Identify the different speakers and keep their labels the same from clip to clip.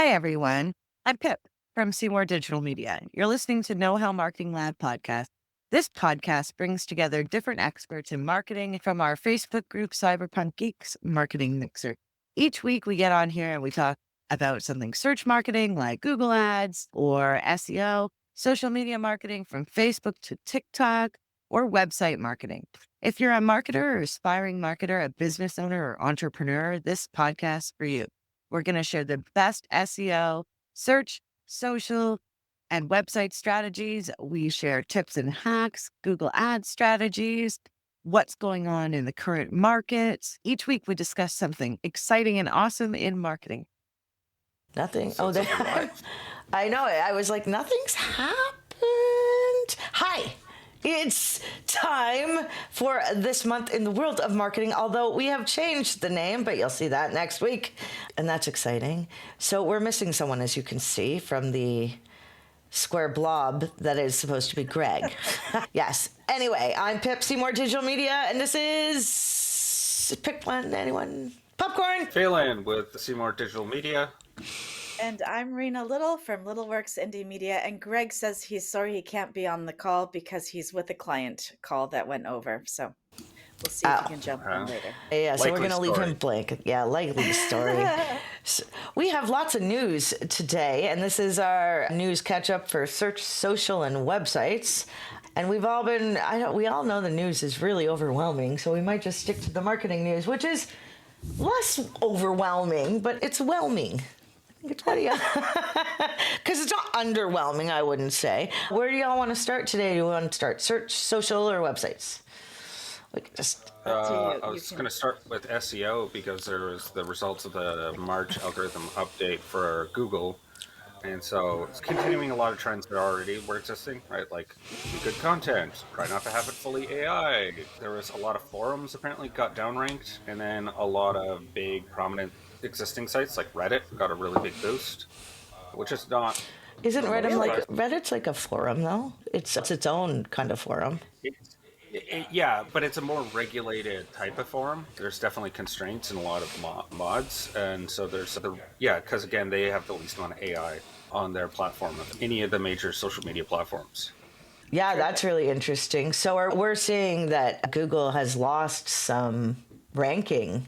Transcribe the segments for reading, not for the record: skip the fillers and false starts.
Speaker 1: Hey everyone, I'm Pip from Seymour Digital Media. You're listening to KnowHow Marketing Lab podcast. This podcast brings together different experts in marketing from our Facebook group, Cyberpunk Geeks Marketing Mixer. Each week we get on here and we talk about something search marketing like Google Ads or SEO, social media marketing from Facebook to TikTok, or website marketing. If you're a marketer or aspiring marketer, a business owner or entrepreneur, this podcast is for you. We're going to share the best SEO, search, social, and website strategies. We share tips and hacks, Google Ads strategies, what's going on in the current markets. Each week, we discuss something exciting and awesome in marketing.
Speaker 2: Nothing.
Speaker 3: So
Speaker 2: Oh,
Speaker 3: it's like we're live.
Speaker 2: I know it. I was like, nothing's happened. Hi. It's time for this month in the world of marketing, although we have changed the name, but you'll see that next week. And that's exciting. So we're missing someone, as you can see, from the square blob that is supposed to be Greg. Yes. Anyway, I'm Pip, Seymour Digital Media, and this is... Pick one, anyone? Popcorn!
Speaker 3: Phelan with Seymour Digital Media.
Speaker 4: And I'm Rena Little from Littleworks Indie Media, and Greg says he's sorry he can't be on the call because he's with a client call that went over. So we'll see if he can jump in later.
Speaker 2: Yeah, so we're
Speaker 3: Likely
Speaker 2: going to leave
Speaker 3: story.
Speaker 2: him blank. Yeah, likely story. So we have lots of news today, and this is our news catch-up for search, social, and websites. And we've all been, we all know the news is really overwhelming, so we might just stick to the marketing news, which is less overwhelming, but it's whelming. It's pretty, because it's not underwhelming, I wouldn't say. Where do y'all want to start today? Do you want to start search, social, or websites? We could just...
Speaker 3: I was going to start with SEO because there was the results of the March algorithm update for Google. And so it's continuing a lot of trends that already were existing, right? Like do good content, try not to have it fully AI. There was a lot of forums apparently got downranked, and then a lot of big prominent existing sites like Reddit got a really big boost, which is not...
Speaker 2: Isn't Reddit
Speaker 3: Really?
Speaker 2: Reddit's like a forum, though? It's its own kind of forum.
Speaker 3: Yeah, but it's a more regulated type of forum. There's definitely constraints and a lot of mods, and so because again, they have the least amount of AI on their platform of any of the major social media platforms.
Speaker 2: Yeah, that's really interesting. So we're seeing that Google has lost some ranking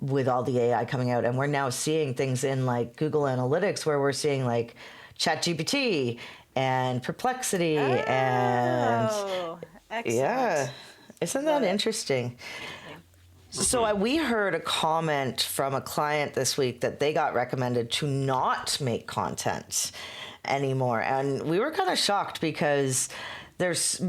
Speaker 2: with all the AI coming out, and we're now seeing things in like Google Analytics where we're seeing like ChatGPT and Perplexity and
Speaker 4: Excellent.
Speaker 2: yeah, isn't that interesting? So we heard a comment from a client this week that they got recommended to not make content anymore, and we were kind of shocked because there's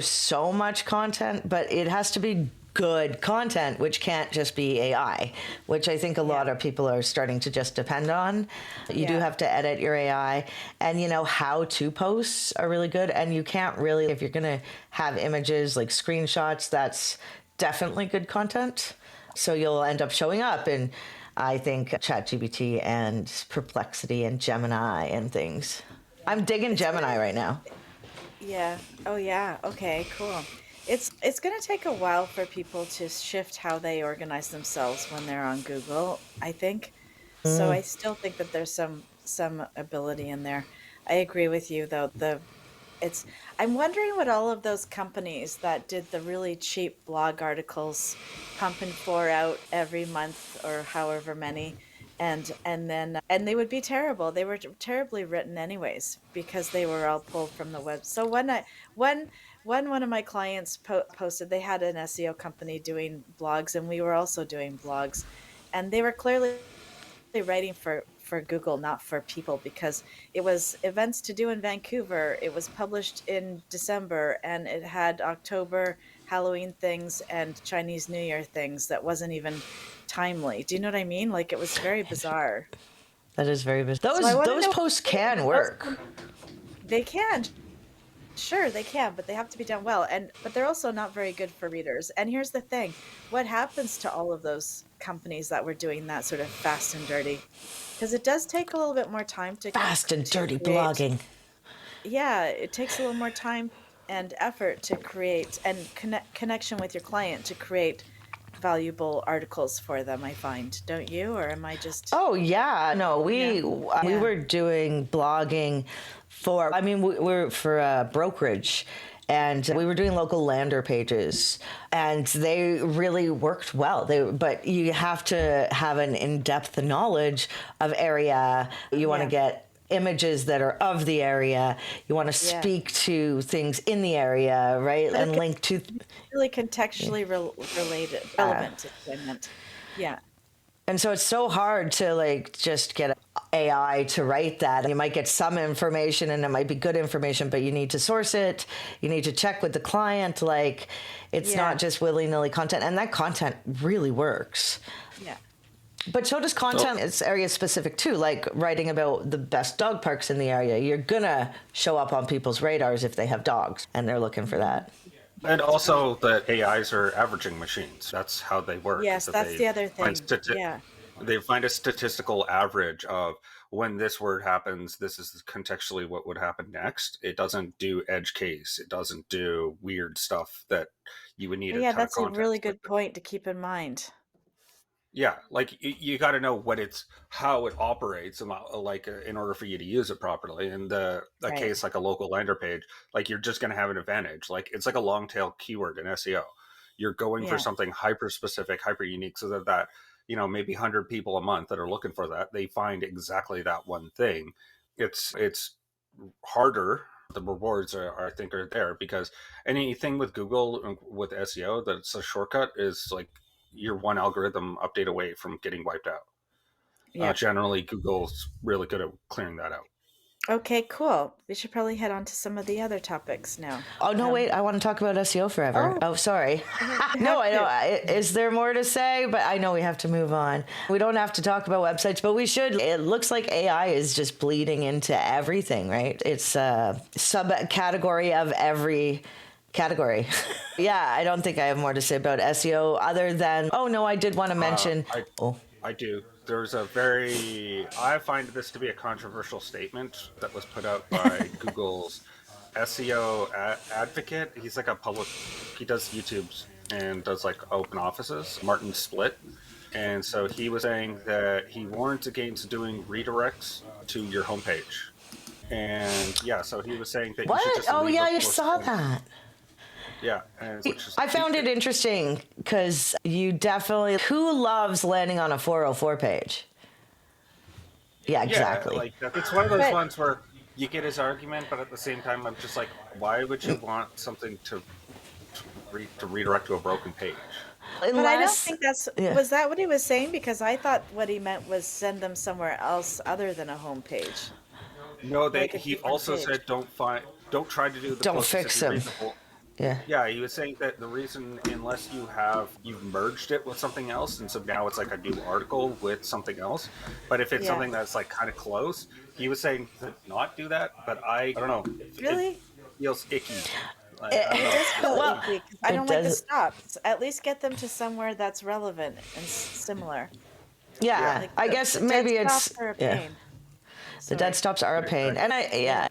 Speaker 2: so much content, but it has to be good content, which can't just be AI, which I think a lot of people are starting to just depend on. You do have to edit your AI, and how-to posts are really good, and you can't really, if you're going to have images like screenshots, that's definitely good content. So you'll end up showing up in, I think, ChatGPT and Perplexity and Gemini and things. I'm digging Gemini right now.
Speaker 4: Yeah. Oh, yeah. Okay, cool. It's going to take a while for people to shift how they organize themselves when they're on Google, I think. So I still think that there's some ability in there. I agree with you, though. I'm wondering what all of those companies that did the really cheap blog articles, pumping 4 out every month or however many, and they would be terrible. They were terribly written anyways because they were all pulled from the web. So when one of my clients posted, they had an SEO company doing blogs, and we were also doing blogs, and they were clearly writing for Google, not for people, because it was events to do in Vancouver. It was published in December, and it had October Halloween things and Chinese New Year things that wasn't even timely. Do you know what I mean? Like, it was very bizarre.
Speaker 2: That is very bizarre.
Speaker 4: So
Speaker 2: Those posts can work.
Speaker 4: They can. Sure, they can, but they have to be done well. But they're also not very good for readers. And here's the thing. What happens to all of those companies that were doing that sort of fast and dirty? Because it does take a little bit more time to
Speaker 2: Fast and dirty
Speaker 4: create.
Speaker 2: blogging.
Speaker 4: Yeah, it takes a little more time and effort to create, and connection with your client to create valuable articles for them, I find. Don't you? Or am I just...
Speaker 2: Oh yeah, no, we were doing blogging for. I mean, we're for a brokerage, and we were doing local lander pages, and they really worked well. But you have to have an in-depth knowledge of area. You want to get images that are of the area. You want to speak to things in the area, right?
Speaker 4: But
Speaker 2: and link to
Speaker 4: really contextually related, relevant, is what I meant. Yeah.
Speaker 2: And so it's so hard to like just get AI to write that. You might get some information and it might be good information, but you need to source it. You need to check with the client. Like it's not just willy-nilly content. And that content really works.
Speaker 4: Yeah.
Speaker 2: But so does content. It's area specific too. Like writing about the best dog parks in the area. You're going to show up on people's radars if they have dogs and they're looking for that.
Speaker 3: And also the AIs are averaging machines. That's how they work.
Speaker 4: Yes, that's the other thing.
Speaker 3: They find a statistical average of when this word happens, this is contextually what would happen next. It doesn't do edge case. It doesn't do weird stuff that you would need.
Speaker 4: Yeah, that's a really good point to keep in mind.
Speaker 3: Yeah, like you got to know how it operates, and like in order for you to use it properly. And a case like a local lander page, like you're just going to have an advantage. Like it's like a long tail keyword in SEO. You're going for something hyper specific, hyper unique, so that maybe 100 people a month that are looking for that, they find exactly that one thing. It's harder. The rewards I think are there because anything with Google with SEO that's a shortcut is like you're one algorithm update away from getting wiped out. Generally, Google's really good at clearing that out.
Speaker 4: Okay, cool. We should probably head on to some of the other topics now.
Speaker 2: Oh, no, wait. I want to talk about SEO forever. Oh sorry. No, I know. Is there more to say? But I know we have to move on. We don't have to talk about websites, but we should. It looks like AI is just bleeding into everything, right? It's a subcategory of every category. I don't think I have more to say about SEO other than, I did want to mention.
Speaker 3: I do. There's I find this to be a controversial statement that was put out by Google's SEO advocate. He's like he does YouTubes and does like open offices, Martin Splitt. And so he was saying that he warns against doing redirects to your homepage. And so he was saying that you should just
Speaker 2: I saw that.
Speaker 3: Yeah.
Speaker 2: I found it interesting because who loves landing on a 404 page? Yeah, exactly.
Speaker 3: Like it's one of those ones where you get his argument, but at the same time, I'm just like, why would you want something to redirect to a broken page?
Speaker 4: But I don't think was that what he was saying? Because I thought what he meant was send them somewhere else other than a home page.
Speaker 3: No, he also said don't try to do the
Speaker 2: don't fix them.
Speaker 3: Yeah, he was saying that the reason, unless you've merged it with something else, and so now it's like a new article with something else. But if it's something that's like kind of close, he was saying to not do that. But I don't know.
Speaker 4: Really?
Speaker 3: It feels icky.
Speaker 4: I don't like the stops. At least get them to somewhere that's relevant and similar.
Speaker 2: Yeah, like I guess maybe it's
Speaker 4: a pain.
Speaker 2: The dead stops are a pain. And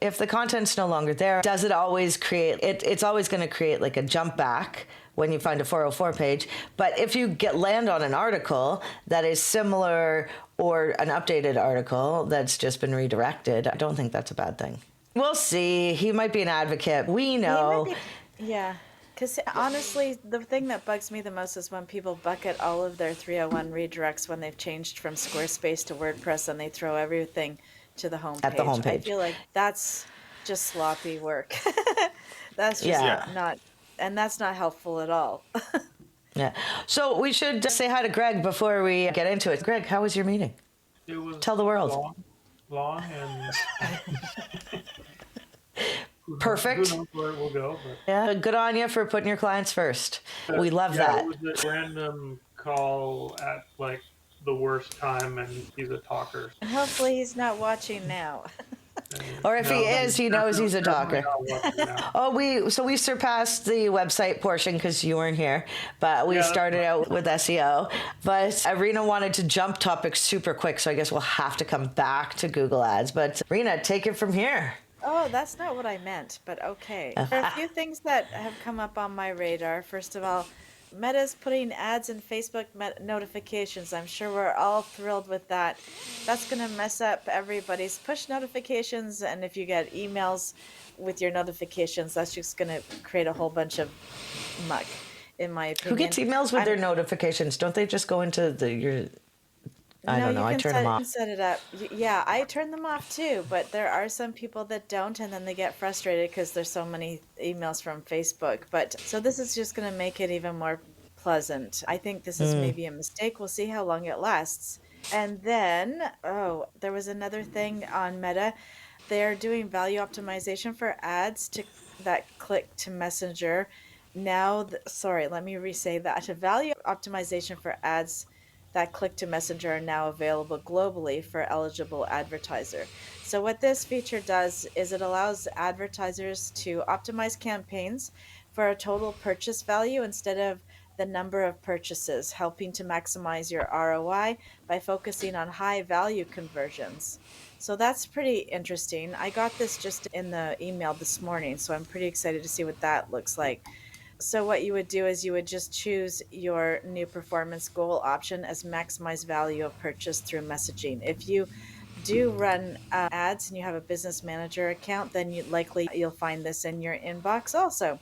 Speaker 2: if the content's no longer there, does it always create, it's always going to create like a jump back when you find a 404 page. But if you land on an article that is similar or an updated article that's just been redirected, I don't think that's a bad thing. We'll see. He might be an advocate. We know.
Speaker 4: Because honestly, the thing that bugs me the most is when people bucket all of their 301 redirects when they've changed from Squarespace to WordPress and they throw everything to the homepage.
Speaker 2: At the homepage.
Speaker 4: I feel like that's just sloppy work. That's just not, and that's not helpful at all.
Speaker 2: Yeah. So we should say hi to Greg before we get into it. Greg, how was your meeting?
Speaker 5: It was
Speaker 2: Tell the world.
Speaker 5: Long and
Speaker 2: perfect.
Speaker 5: Who knows where it will go? But
Speaker 2: Yeah, good on you for putting your clients first. We love that.
Speaker 5: It was a random call at like the worst time, and he's a talker.
Speaker 4: And hopefully he's not watching now.
Speaker 2: Or if he is, he knows he's a talker. We surpassed the website portion because you weren't here, but we started out with SEO. But Rena wanted to jump topics super quick, so I guess we'll have to come back to Google Ads. But Rena, take it from here.
Speaker 4: Oh, that's not what I meant, but okay. There are a few things that have come up on my radar. First of all, Meta's putting ads in Facebook notifications. I'm sure we're all thrilled with that. That's going to mess up everybody's push notifications. And if you get emails with your notifications, that's just going to create a whole bunch of muck, in my opinion.
Speaker 2: Who gets emails with their notifications? Don't they just go into your... I don't know. I turn them off.
Speaker 4: You can set it up. Yeah, I turn them off too, but there are some people that don't, and then they get frustrated because there's so many emails from Facebook. But so this is just going to make it even more pleasant. I think this is maybe a mistake. We'll see how long it lasts. And then, there was another thing on Meta. They're doing value optimization for ads that click to Messenger. Now, let me re-say that. Value optimization for ads that click to Messenger are now available globally for eligible advertiser. So what this feature does is it allows advertisers to optimize campaigns for a total purchase value instead of the number of purchases, helping to maximize your ROI by focusing on high value conversions. So that's pretty interesting. I got this just in the email this morning, so I'm pretty excited to see what that looks like. So what you would do is you would just choose your new performance goal option as maximize value of purchase through messaging. If you do run ads and you have a business manager account, then you'll find this in your inbox also.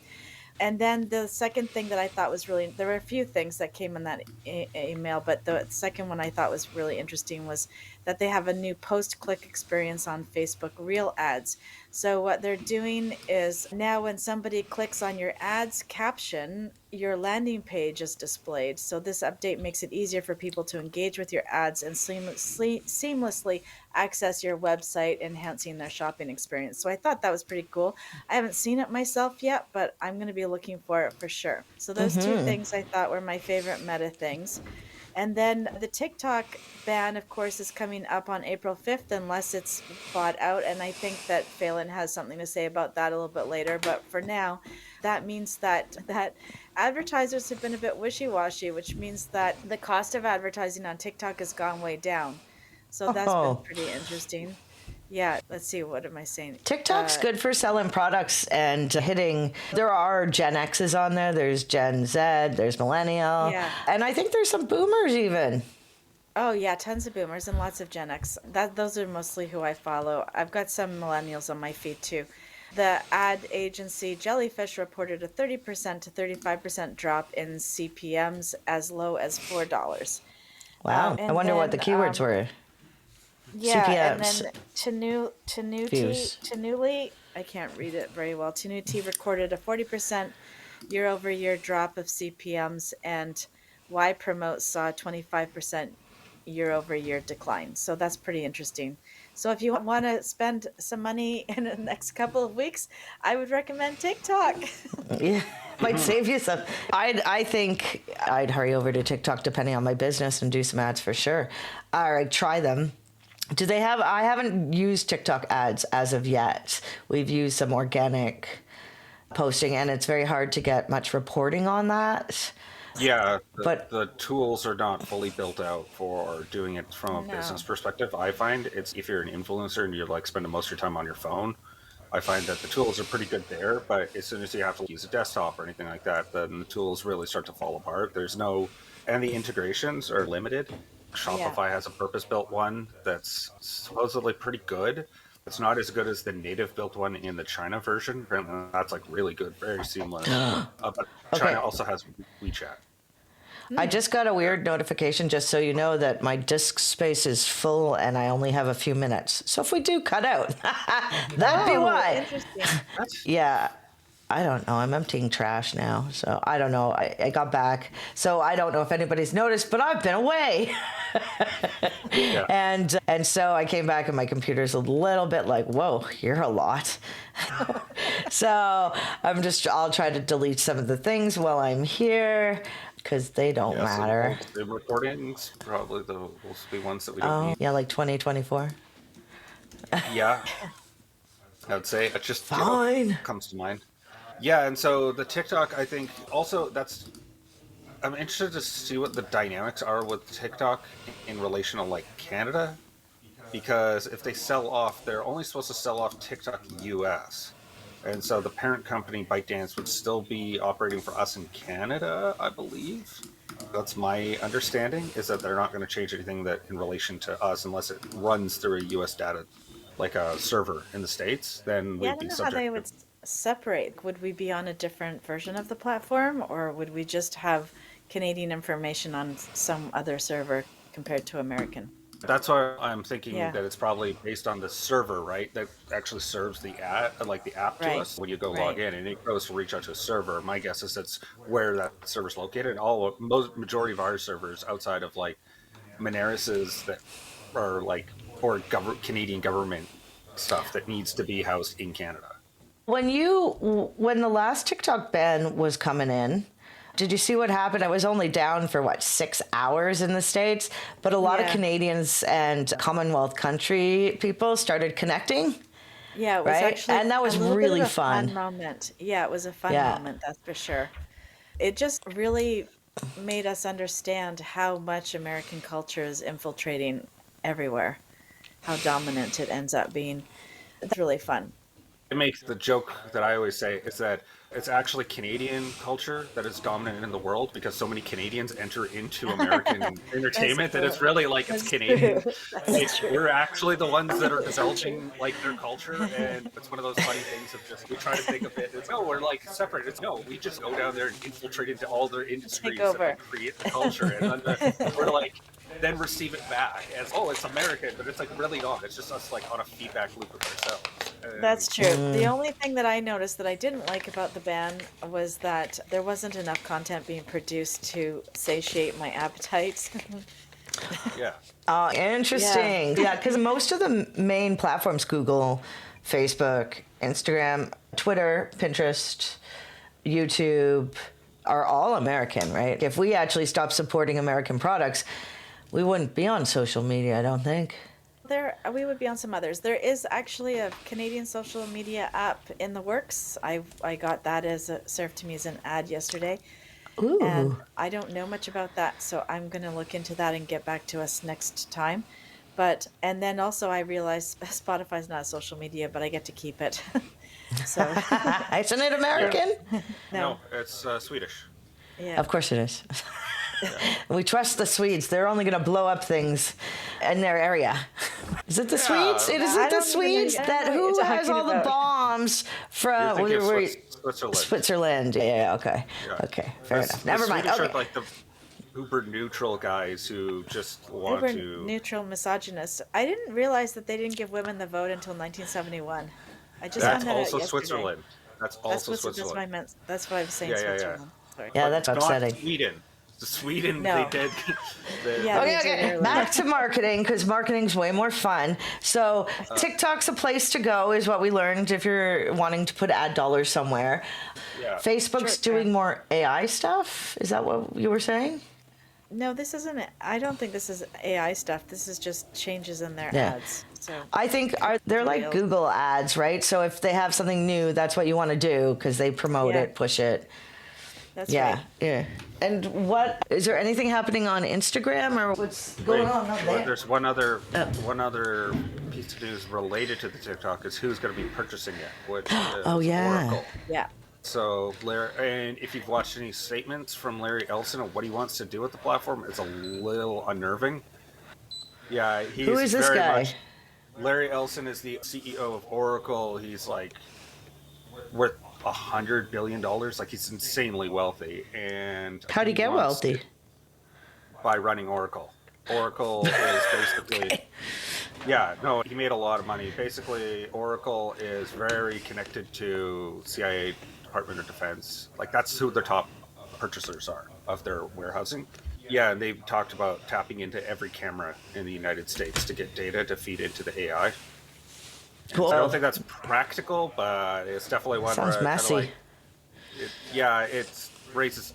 Speaker 4: And then the second thing that I thought was there were a few things that came in that email, but the second one I thought was really interesting was that they have a new post-click experience on Facebook Reel ads. So what they're doing is now when somebody clicks on your ads caption, your landing page is displayed. So this update makes it easier for people to engage with your ads and seamlessly access your website, enhancing their shopping experience. So I thought that was pretty cool. I haven't seen it myself yet, but I'm going to be looking for it for sure. So those two things I thought were my favorite Meta things. And then the TikTok ban, of course, is coming up on April 5th unless it's bought out. And I think that Phelan has something to say about that a little bit later. But for now, that means that advertisers have been a bit wishy-washy, which means that the cost of advertising on TikTok has gone way down. So that's been pretty interesting. Yeah, let's see, what am I saying?
Speaker 2: TikTok's good for selling products and hitting. There are Gen X's on there. There's Gen Z. There's Millennial.
Speaker 4: Yeah.
Speaker 2: And I think there's some Boomers even.
Speaker 4: Oh, yeah, tons of Boomers and lots of Gen X. Those are mostly who I follow. I've got some Millennials on my feed, too. The ad agency Jellyfish reported a 30% to 35% drop in CPMs as low as $4.
Speaker 2: Wow. I wonder what the keywords were.
Speaker 4: Yeah,
Speaker 2: CPMs.
Speaker 4: and then Tanuti, I can't read it very well. Tanuti recorded a 40% year-over-year drop of CPMs, and Y Promote saw a 25% year-over-year decline. So that's pretty interesting. So if you want to spend some money in the next couple of weeks, I would recommend TikTok.
Speaker 2: Yeah, might save you some. I think I'd hurry over to TikTok depending on my business and do some ads for sure. All right, try them. Do they have? I haven't used TikTok ads as of yet. We've used some organic posting, and it's very hard to get much reporting on that.
Speaker 3: Yeah,
Speaker 2: but
Speaker 3: the tools are not fully built out for doing it from a business perspective. I find it's if you're an influencer and you're like spending most of your time on your phone, I find that the tools are pretty good there. But as soon as you have to use a desktop or anything like that, then the tools really start to fall apart. And the integrations are limited. Shopify has a purpose-built one that's supposedly pretty good. It's not as good as the native-built one in the China version. Apparently, that's like really good, very seamless. But China also has WeChat.
Speaker 2: I just got a weird notification, just so you know, that my disk space is full and I only have a few minutes. So if we do cut out, that'd be why.
Speaker 4: Interesting.
Speaker 2: Yeah. I don't know. I'm emptying trash now. So I don't know. I got back. So I don't know if anybody's noticed, but I've been away.
Speaker 3: Yeah.
Speaker 2: And so I came back and my computer's a little bit like, whoa, you're a lot. So I'll try to delete some of the things while I'm here because they don't matter.
Speaker 3: So the recordings probably will be ones that we don't need.
Speaker 2: Yeah, like 2024.
Speaker 3: Yeah. I would say it just
Speaker 2: Fine.
Speaker 3: Comes to mind. Yeah, and so the TikTok, I think, also I'm interested to see what the dynamics are with TikTok in relation to like Canada, because if they sell off, they're only supposed to sell off TikTok US. And so the parent company, ByteDance, would still be operating for us in Canada, I believe. That's my understanding, is that they're not going to change anything that in relation to us unless it runs through a US data, like a server in the States, then
Speaker 4: Yeah, I
Speaker 3: we'd
Speaker 4: don't
Speaker 3: be
Speaker 4: know how they
Speaker 3: subject
Speaker 4: would
Speaker 3: to.
Speaker 4: separate. Would we be on a different version of the platform, or would we just have Canadian information on some other server compared to American?
Speaker 3: That's why I'm thinking
Speaker 4: Yeah,
Speaker 3: that it's probably based on the server, right? That actually serves the app, like the app to
Speaker 4: right,
Speaker 3: us when you go log
Speaker 4: right.
Speaker 3: in, and it goes to reach out to a server. My guess is that's where that server's located. And most majority of our servers outside of like Moneris's that are like or Canadian government stuff that needs to be housed in Canada.
Speaker 2: When the last TikTok ban was coming in, did you see what happened? I was only down for 6 hours in the States, but a lot of
Speaker 4: Yeah,
Speaker 2: Canadians and Commonwealth country people started connecting,
Speaker 4: yeah. It was
Speaker 2: right?
Speaker 4: actually
Speaker 2: And that
Speaker 4: a
Speaker 2: was
Speaker 4: little bit of
Speaker 2: really
Speaker 4: a fun
Speaker 2: fun.
Speaker 4: moment. Yeah, it was a fun
Speaker 2: Yeah.
Speaker 4: moment, that's for sure. It just really made us understand how much American culture is infiltrating everywhere, how dominant it ends up being. It's really fun.
Speaker 3: It makes the joke that I always say is that it's actually Canadian culture that is dominant in the world because so many Canadians enter into American
Speaker 4: That's
Speaker 3: entertainment that
Speaker 4: true.
Speaker 3: it's really like it's
Speaker 4: That's
Speaker 3: Canadian.
Speaker 4: true.
Speaker 3: Like
Speaker 4: That's true.
Speaker 3: we're actually the ones that are divulging like their culture, and it's one of those funny things of just we try to think of it as no, we're like separate. It's no, we just go down there and infiltrate into all their
Speaker 4: Take
Speaker 3: industries that
Speaker 4: over.
Speaker 3: like create the culture, and then we're like then receive it back as oh, it's American, but it's like really not. It's just us like on a feedback loop with ourselves.
Speaker 4: That's
Speaker 3: And
Speaker 4: true. The only thing that I noticed that I didn't like about the ban was that there wasn't enough content being produced to satiate my appetite.
Speaker 3: yeah.
Speaker 2: Oh,
Speaker 4: Yeah.
Speaker 2: interesting. Yeah, because most of the main platforms, Google, Facebook, Instagram, Twitter, Pinterest, YouTube, are all American, right? If we actually stopped supporting American products, we wouldn't be on social media, I don't think.
Speaker 4: We would be on some others. There is actually a Canadian social media app in the works. I got that served to me as an ad yesterday, and
Speaker 2: Ooh.
Speaker 4: I don't know much about that, so I'm going to look into that and get back to us next time. But and then also I realized Spotify's not social media, but I get to keep it. So
Speaker 2: Isn't it
Speaker 3: Yeah.
Speaker 2: American?
Speaker 3: No, it's Swedish.
Speaker 4: yeah,
Speaker 2: Of course it is.
Speaker 3: Yeah.
Speaker 2: We trust the Swedes. They're only going to blow up things in their area. Is it the
Speaker 3: Yeah.
Speaker 2: Swedes? It
Speaker 4: I
Speaker 2: isn't the
Speaker 4: don't even know.
Speaker 2: Swedes
Speaker 4: I don't
Speaker 2: that
Speaker 4: know what
Speaker 2: who
Speaker 4: you're
Speaker 2: has
Speaker 4: talking
Speaker 2: all the
Speaker 4: about.
Speaker 2: bombs
Speaker 3: You're
Speaker 2: from
Speaker 3: thinking of Switzerland.
Speaker 2: Switzerland. Yeah, okay.
Speaker 3: Yeah.
Speaker 2: Okay, fair enough.
Speaker 3: The
Speaker 2: Never mind.
Speaker 3: Swedish
Speaker 2: Okay.
Speaker 3: are like the uber neutral guys who just want
Speaker 4: Uber
Speaker 3: to.
Speaker 4: neutral misogynist. I didn't realize that they didn't give women the vote until 1971. I just
Speaker 3: That's
Speaker 4: found that out
Speaker 3: also
Speaker 4: yesterday.
Speaker 3: Switzerland. That's
Speaker 4: That's
Speaker 3: also
Speaker 4: what that's what I
Speaker 3: Switzerland.
Speaker 4: meant. That's what I was saying.
Speaker 3: Yeah, yeah, yeah.
Speaker 4: Switzerland. Sorry.
Speaker 2: Yeah,
Speaker 3: But
Speaker 2: that's
Speaker 3: not
Speaker 2: upsetting.
Speaker 3: Sweden. The Sweden, they
Speaker 4: No.
Speaker 3: did.
Speaker 4: Yeah,
Speaker 2: Okay,
Speaker 4: they did
Speaker 2: okay.
Speaker 4: early.
Speaker 2: Back to marketing because marketing's way more fun. So TikTok's a place to go, is what we learned if you're wanting to put ad dollars somewhere.
Speaker 3: Yeah.
Speaker 2: Facebook's
Speaker 4: Sure,
Speaker 2: doing
Speaker 4: yeah.
Speaker 2: more AI stuff. Is that what you were saying?
Speaker 4: No, this isn't. I don't think this is AI stuff. This is just changes in their
Speaker 2: Yeah.
Speaker 4: ads. So
Speaker 2: I think they're like
Speaker 4: Real.
Speaker 2: Google ads, right? So if they have something new, that's what you want to do because they promote
Speaker 4: Yeah.
Speaker 2: it, push it.
Speaker 4: that's
Speaker 2: Yeah,
Speaker 4: right.
Speaker 2: yeah. And what is there anything happening on Instagram or what's going on
Speaker 3: Well,
Speaker 2: there?
Speaker 3: there's one other piece of news related to the TikTok is who's going to be purchasing it, which is
Speaker 2: Oh, yeah.
Speaker 3: Oracle.
Speaker 4: Yeah.
Speaker 3: So, and if you've watched any statements from Larry Ellison of what he wants to do with the platform, it's a little unnerving. Yeah, he's
Speaker 2: Who is this
Speaker 3: very
Speaker 2: guy?
Speaker 3: much. Larry Ellison is the CEO of Oracle. He's like worth $100 billion. Like he's insanely wealthy. And
Speaker 2: How'd he get
Speaker 3: wants
Speaker 2: wealthy?
Speaker 3: to- by running Oracle. Oracle is basically. Yeah, no, he made a lot of money. Basically, Oracle is very connected to CIA, Department of Defense. Like that's who their top purchasers are of their warehousing. Yeah, and they've talked about tapping into every camera in the United States to get data to feed into the AI.
Speaker 2: Cool.
Speaker 3: So I don't think that's practical, but it's definitely one
Speaker 2: Sounds
Speaker 3: where I kinda
Speaker 2: messy.
Speaker 3: it raises.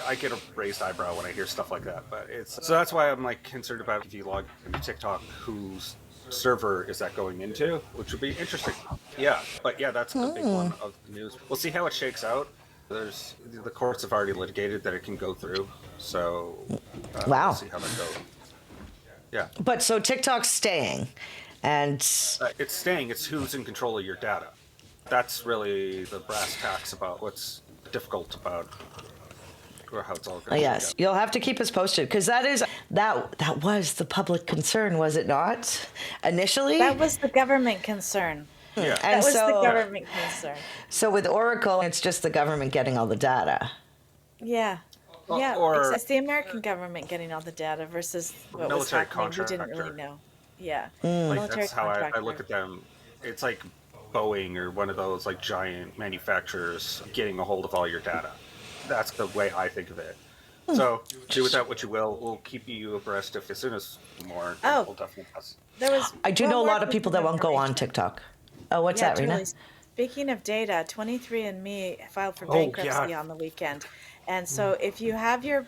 Speaker 3: I get a raised eyebrow when I hear stuff like that, but it's so that's why I'm like concerned about if you log into TikTok, whose server is that going into, which would be interesting. Yeah, but yeah, that's the big one of the news. We'll see how it shakes out. There's the courts have already litigated that it can go through, so
Speaker 2: Wow.
Speaker 3: we'll see how that goes. Yeah,
Speaker 2: But so TikTok's staying, and
Speaker 3: it's staying. It's who's in control of your data. That's really the brass tacks about what's difficult about or how it's all going to
Speaker 2: Yes, you'll have to keep us posted because that was the public concern, was it not? Initially,
Speaker 4: That was the government concern.
Speaker 3: Yeah.
Speaker 2: and
Speaker 4: That was the
Speaker 2: so
Speaker 4: government concern.
Speaker 2: so with Oracle, it's just the government getting all the data.
Speaker 4: Yeah. Yeah,
Speaker 3: or
Speaker 4: it's the American government getting all the data versus what was
Speaker 3: military
Speaker 4: happening. We didn't really
Speaker 3: contractor.
Speaker 4: know. Yeah.
Speaker 3: Like
Speaker 4: Military
Speaker 3: that's how I
Speaker 4: contractor.
Speaker 3: look at them. It's like Boeing or one of those like giant manufacturers getting a hold of all your data. That's the way I think of it. So do with that what you will. We'll keep you abreast if as soon as more.
Speaker 4: Oh.
Speaker 3: We'll definitely pass.
Speaker 4: There was
Speaker 2: I do
Speaker 4: one
Speaker 2: know a
Speaker 4: more
Speaker 2: lot of
Speaker 4: piece
Speaker 2: people that won't go on
Speaker 4: information.
Speaker 2: TikTok. Oh, what's
Speaker 4: Yeah,
Speaker 2: that, Rena?
Speaker 4: totally. Speaking of data, 23andMe filed for
Speaker 3: Oh,
Speaker 4: bankruptcy
Speaker 3: yeah.
Speaker 4: on the weekend. And so if you have your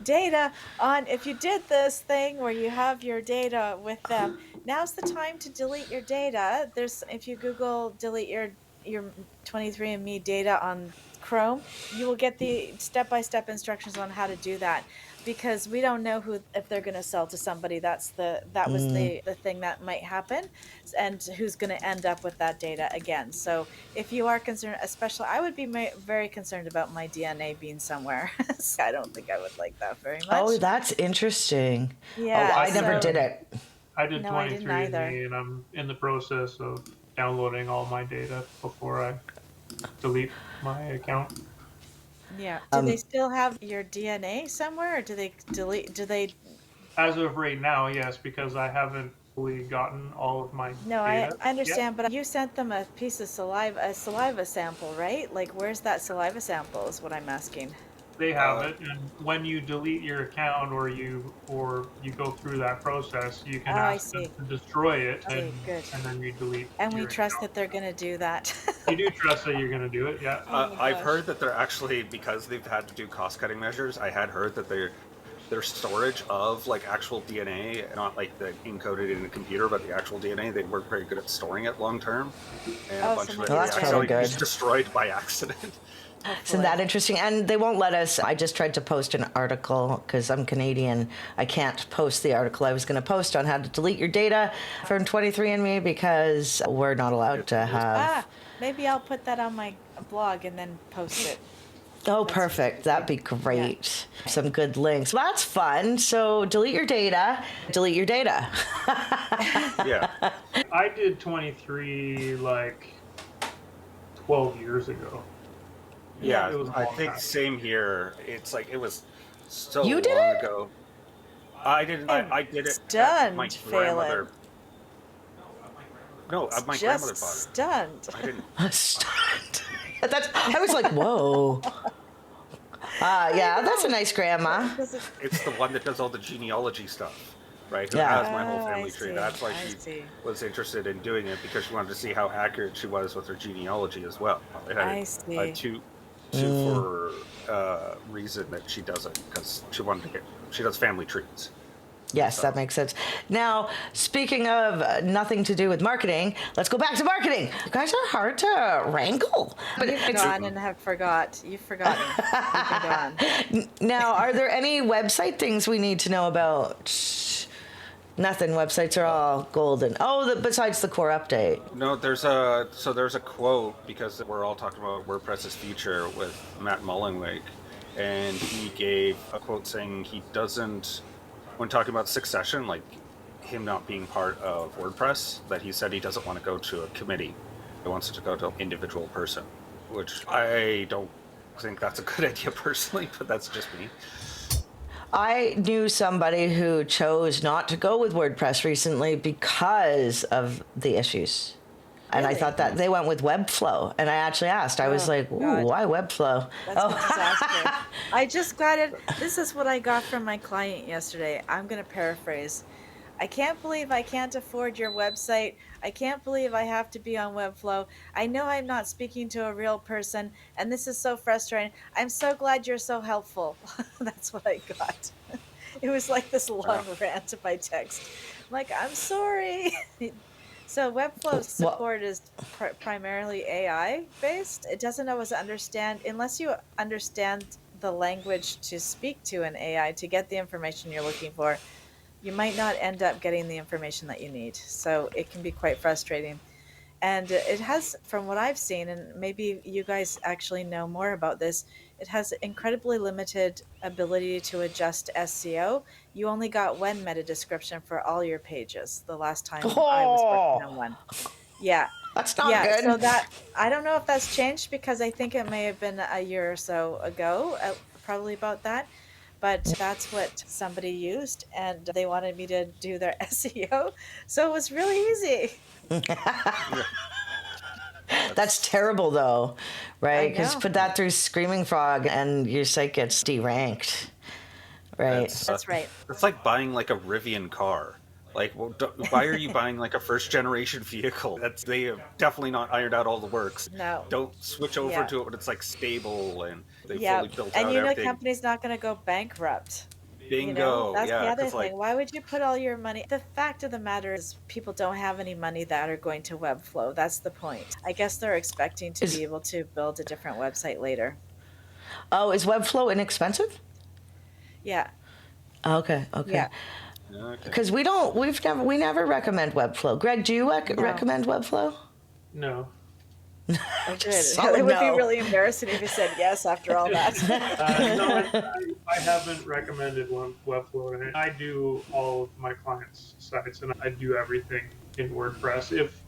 Speaker 4: data on, if you did this thing where you have your data with them, now's the time to delete your data. If you Google delete your 23andMe data on Chrome, you will get the step-by-step instructions on how to do that. Because we don't know if they're going to sell to somebody. That was the thing that might happen, and who's going to end up with that data again. So if you are concerned, especially, I would be very concerned about my DNA being somewhere. So I don't think I would like that very much.
Speaker 2: Oh, that's interesting.
Speaker 4: Yeah,
Speaker 2: Oh, I never
Speaker 4: so-
Speaker 2: did it.
Speaker 5: I did
Speaker 4: No, I didn't either.
Speaker 5: 23andMe, and I'm in the process of downloading all my data before I delete my account.
Speaker 4: Yeah. Do they still have your DNA somewhere, or do they delete? Do they?
Speaker 5: As of right now, yes, because I haven't fully gotten all of my
Speaker 4: No, I
Speaker 5: data
Speaker 4: understand, but you sent them a piece of a saliva sample, right? Like, where's that saliva sample? Is what I'm asking.
Speaker 5: yet. They have it, and when you delete your account or you go through that process, you can
Speaker 4: Oh, I
Speaker 5: ask them
Speaker 4: see.
Speaker 5: to destroy it,
Speaker 4: I see,
Speaker 5: and,
Speaker 4: good.
Speaker 5: and then you delete.
Speaker 4: And we
Speaker 5: your
Speaker 4: trust
Speaker 5: account.
Speaker 4: that they're going to do that.
Speaker 5: You do trust that you're going to do it, yeah.
Speaker 4: Oh my
Speaker 3: I've
Speaker 4: gosh.
Speaker 3: heard that they're actually, because they've had to do cost-cutting measures, I had heard that their storage of like actual DNA, not like the encoded in a computer, but the actual DNA, they weren't very good at storing it long term, and
Speaker 4: Oh,
Speaker 3: a bunch
Speaker 4: so
Speaker 3: of
Speaker 4: maybe
Speaker 3: it
Speaker 2: Well,
Speaker 3: was
Speaker 2: that's
Speaker 3: actually
Speaker 2: probably
Speaker 3: just
Speaker 2: good.
Speaker 3: destroyed by accident.
Speaker 2: Isn't that interesting? And they won't let us. I just tried to post an article because I'm Canadian. I can't post the article I was going to post on how to delete your data from 23andMe because we're not allowed to have.
Speaker 4: Maybe I'll put that on my blog and then post it.
Speaker 2: Oh,
Speaker 4: That's
Speaker 2: perfect. That'd be great. Some good links. Well, that's fun. So delete your data. Delete your data.
Speaker 3: Yeah.
Speaker 5: I did 23 like 12 years ago.
Speaker 3: Yeah,
Speaker 5: It was a
Speaker 3: I
Speaker 5: long
Speaker 3: think
Speaker 5: time.
Speaker 3: same here. It's like it was so
Speaker 2: You did
Speaker 3: long
Speaker 2: it?
Speaker 3: ago. I didn't. I did it. My
Speaker 4: Stunned,
Speaker 3: grandmother.
Speaker 4: Phelan.
Speaker 3: No, my grandmother bought it.
Speaker 4: Stunned.
Speaker 3: I didn't.
Speaker 2: Stunned. I was like, whoa. Yeah, that's a nice grandma.
Speaker 3: It's the one that does all the genealogy stuff, right? Who
Speaker 2: Yeah.
Speaker 3: has my whole
Speaker 4: Oh, I
Speaker 3: family tree.
Speaker 4: see,
Speaker 3: That's why
Speaker 4: I
Speaker 3: she
Speaker 4: see.
Speaker 3: was interested in doing it, because she wanted to see how accurate she was with her genealogy as well. It had
Speaker 4: I see.
Speaker 3: a two for reason that she does it, because she wanted to she does family trees.
Speaker 2: Yes, that makes sense. Now, speaking of nothing to do with marketing, let's go back to marketing. You guys are hard to wrangle. But
Speaker 4: You've gone and have forgot. You've forgotten. You've been gone.
Speaker 2: now, are there any website things we need to know about? Nothing. Websites are all golden. Oh, besides the core update.
Speaker 3: No, there's a quote, because we're all talking about WordPress's future with Matt Mullenweg, and he gave a quote saying he doesn't, when talking about succession, like him not being part of WordPress, that he said he doesn't want to go to a committee. He wants it to go to an individual person, which I don't think that's a good idea personally, but that's just me.
Speaker 2: I knew somebody who chose not to go with WordPress recently because of the issues. And I
Speaker 4: Really?
Speaker 2: thought that they went with Webflow. And I actually asked, I was
Speaker 4: Oh,
Speaker 2: like, ooh,
Speaker 4: God.
Speaker 2: why Webflow?
Speaker 4: That's a disaster. I just got it. This is what I got from my client yesterday. I'm going to paraphrase. I can't believe I can't afford your website. I can't believe I have to be on Webflow. I know I'm not speaking to a real person, and this is so frustrating. I'm so glad you're so helpful. That's what I got. It was like this long rant by text. I'm like, I'm sorry. So Webflow's support is primarily AI based. It doesn't always understand, unless you understand the language to speak to an AI to get the information you're looking for, you might not end up getting the information that you need. So it can be quite frustrating. And it has, from what I've seen, and maybe you guys actually know more about this, it has incredibly limited ability to adjust SEO. You only got one meta description for all your pages the last time I was working on
Speaker 2: Oh,
Speaker 4: one. Yeah.
Speaker 2: that's not
Speaker 4: Yeah. So
Speaker 2: good.
Speaker 4: that, I don't know if that's changed because I think it may have been a year or so ago, probably about that. But that's what somebody used and they wanted me to do their SEO. So it was really easy.
Speaker 3: Yeah.
Speaker 2: That's terrible, though,
Speaker 4: I
Speaker 2: right? Because
Speaker 4: know.
Speaker 2: put that through Screaming Frog, and your site gets deranked, right?
Speaker 4: That's right.
Speaker 3: It's like buying like a Rivian car. Like, well, why are you buying like a first generation vehicle? They have definitely not ironed out all the works.
Speaker 4: No.
Speaker 3: Don't switch over
Speaker 4: Yeah.
Speaker 3: to it when it's like stable and they
Speaker 4: Yeah.
Speaker 3: fully built
Speaker 4: And
Speaker 3: out
Speaker 4: you know,
Speaker 3: everything.
Speaker 4: company's not going to go bankrupt.
Speaker 3: Bingo.
Speaker 4: That's the
Speaker 3: Yeah,
Speaker 4: other
Speaker 3: because like
Speaker 4: thing. Why would you put all your money? The fact of the matter is, people don't have any money that are going to Webflow. That's the point. I guess they're expecting to
Speaker 2: Is
Speaker 4: be able to build a different website later.
Speaker 2: is Webflow inexpensive?
Speaker 4: Yeah.
Speaker 2: Okay, okay.
Speaker 4: Yeah.
Speaker 3: okay.
Speaker 2: Because we never recommend Webflow. Greg, do you
Speaker 4: No.
Speaker 2: recommend Webflow?
Speaker 5: No.
Speaker 4: Oh, good.
Speaker 2: Solid
Speaker 4: It would be
Speaker 2: no.
Speaker 4: really embarrassing if you said yes after all that.
Speaker 5: No, I haven't recommended one Webflow, and I do all of my clients' sites, and I do everything in WordPress. If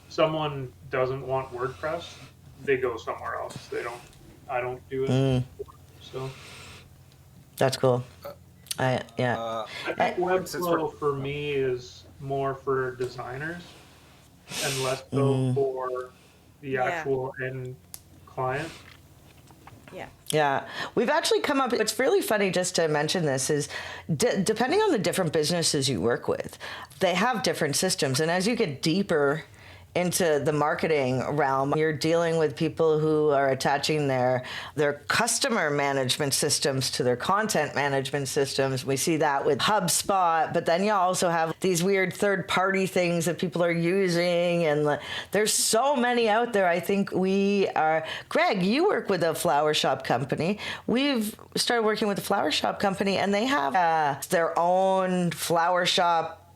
Speaker 5: someone doesn't want WordPress, they go somewhere else. I don't do it. So
Speaker 2: That's cool. Yeah.
Speaker 5: I think Webflow for me is more for designers and less so for the
Speaker 4: Yeah.
Speaker 5: actual end client.
Speaker 4: Yeah.
Speaker 2: Yeah, we've actually come up. It's really funny just to mention this is depending on the different businesses you work with, they have different systems. And as you get deeper into the marketing realm, you're dealing with people who are attaching their customer management systems to their content management systems. We see that with HubSpot, but then you also have these weird third-party things that people are using, and there's so many out there. I think Greg, you work with a flower shop company. We've started working with a flower shop company, and they have their own flower shop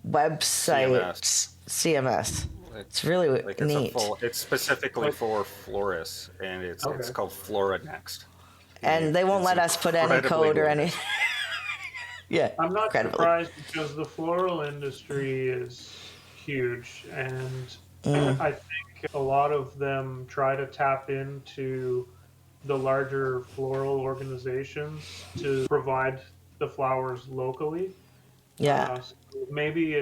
Speaker 2: website. CMS. It's really neat.
Speaker 3: It's specifically for florists, and it's called Flora Next.
Speaker 2: And they won't let us put any code or any. Yeah,
Speaker 5: I'm not surprised because the floral industry is huge, and I think a lot of them try to tap into the larger floral organizations to provide the flowers locally.
Speaker 2: Yeah.
Speaker 5: So maybe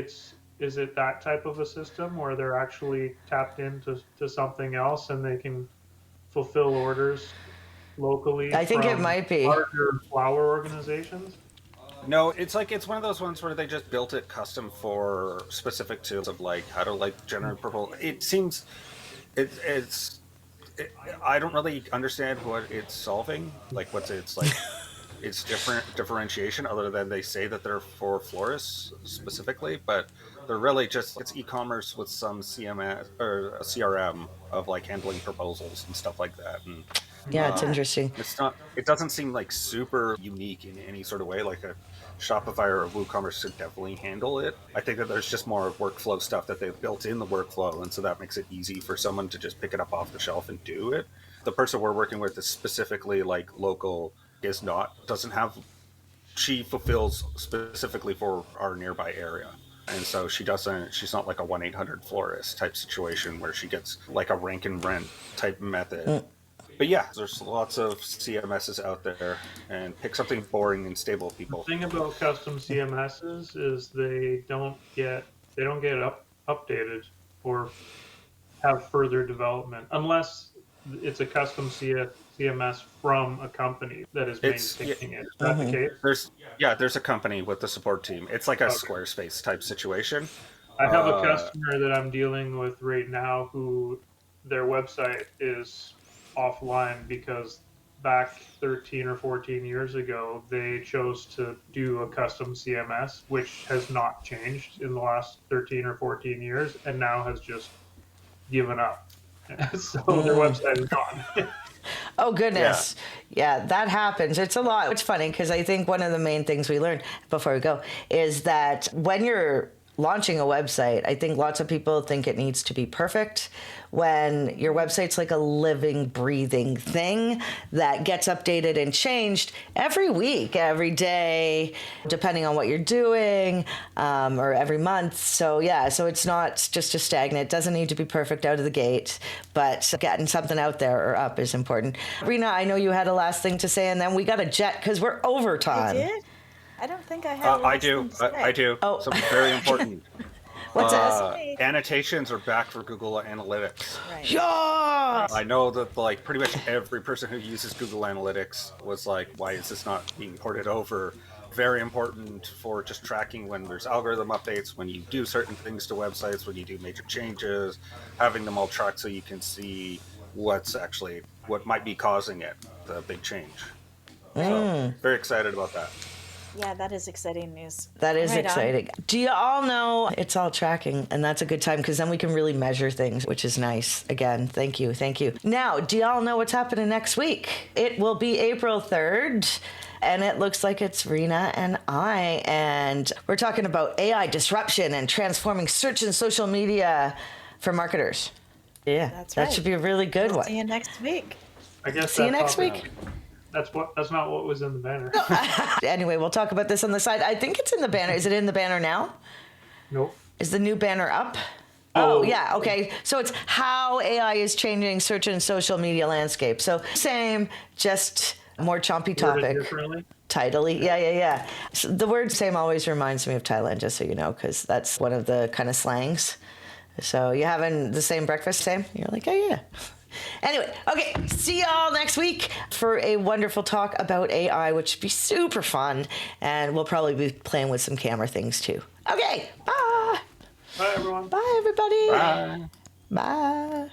Speaker 5: is it that type of a system where they're actually tapped into something else and they can fulfill orders locally?
Speaker 2: I think it might be
Speaker 5: larger flower organizations.
Speaker 3: No, it's one of those ones where they just built it custom for specific to of like how to like generate purple. It seems I don't really understand what it's solving. Like what's it's like. It's different differentiation other than they say that they're for florists specifically, but they're really just it's e-commerce with some CMS or a CRM of like handling proposals and stuff like that. And
Speaker 2: yeah, it's interesting.
Speaker 3: It doesn't seem like super unique in any sort of way. Like a Shopify or a WooCommerce should definitely handle it. I think that there's just more workflow stuff that they've built in the workflow, and so that makes it easy for someone to just pick it up off the shelf and do it. The person we're working with is specifically like local. She fulfills specifically for our nearby area. And so she's not like a 1-800 florist type situation where she gets like a rank and rent type method. But yeah, there's lots of CMSs out there, and pick something boring and stable, people.
Speaker 5: The thing about custom CMSs is they don't get updated or have further development unless it's a custom CMS from a company that is maintaining it. Is that the case?
Speaker 3: There's a company with the support team. It's like a Squarespace type situation.
Speaker 5: I have a customer that I'm dealing with right now who their website is offline because back 13 or 14 years ago, they chose to do a custom CMS, which has not changed in the last 13 or 14 years, and now has just given up. So their website is gone.
Speaker 2: Oh, goodness. Yeah, that happens. It's a lot. It's funny because I think one of the main things we learned before we go is that when you're launching a website, I think lots of people think it needs to be perfect when your website's like a living, breathing thing that gets updated and changed every week, every day, depending on what you're doing, or every month. So yeah, so it's not just a stagnant. It doesn't need to be perfect out of the gate, but getting something out there or up is important. Rena, I know you had a last thing to say, and then we got a jet because we're overtime.
Speaker 4: I did? I don't think I have.
Speaker 3: I do. I do.
Speaker 2: Oh.
Speaker 3: Something very important.
Speaker 2: What's that?
Speaker 3: Annotations are back for Google Analytics.
Speaker 4: Right.
Speaker 2: Yeah!
Speaker 3: I know that like pretty much every person who uses Google Analytics was like, why is this not being ported over? Very important for just tracking when there's algorithm updates, when you do certain things to websites, when you do major changes, having them all tracked so you can see what might be causing it, the big change. So very excited about that.
Speaker 4: Yeah, that is exciting news.
Speaker 2: That is
Speaker 4: Right on.
Speaker 2: exciting. Do you all know it's all tracking? And that's a good time because then we can really measure things, which is nice. Again, thank you. Thank you. Now, do y'all know what's happening next week? It will be April 3rd. And it looks like it's Rena and I. And we're talking about AI disruption and transforming search and social media for marketers. Yeah,
Speaker 4: That's
Speaker 2: that
Speaker 4: right.
Speaker 2: should be a really good one.
Speaker 4: See you next week.
Speaker 5: I guess
Speaker 2: See you
Speaker 5: that's
Speaker 2: next week.
Speaker 5: That's not what was in the banner.
Speaker 2: Anyway, we'll talk about this on the side. I think it's in the banner. Is it in the banner now?
Speaker 5: Nope.
Speaker 2: Is the new banner up?
Speaker 5: Oh.
Speaker 2: Oh, yeah. Okay. So it's how AI is changing search and social media landscape. So same, just more chompy
Speaker 5: Worded
Speaker 2: topic.
Speaker 5: differently.
Speaker 2: Tidily. Yeah. So the word same always reminds me of Thailand, just so you know, because that's one of the kind of slangs. So you having the same breakfast, same? You're like, oh, yeah. Anyway, okay, see y'all next week for a wonderful talk about AI, which should be super fun. And we'll probably be playing with some camera things too. Okay, bye.
Speaker 5: Bye, everyone.
Speaker 2: Bye, everybody.
Speaker 3: Bye.
Speaker 2: Bye.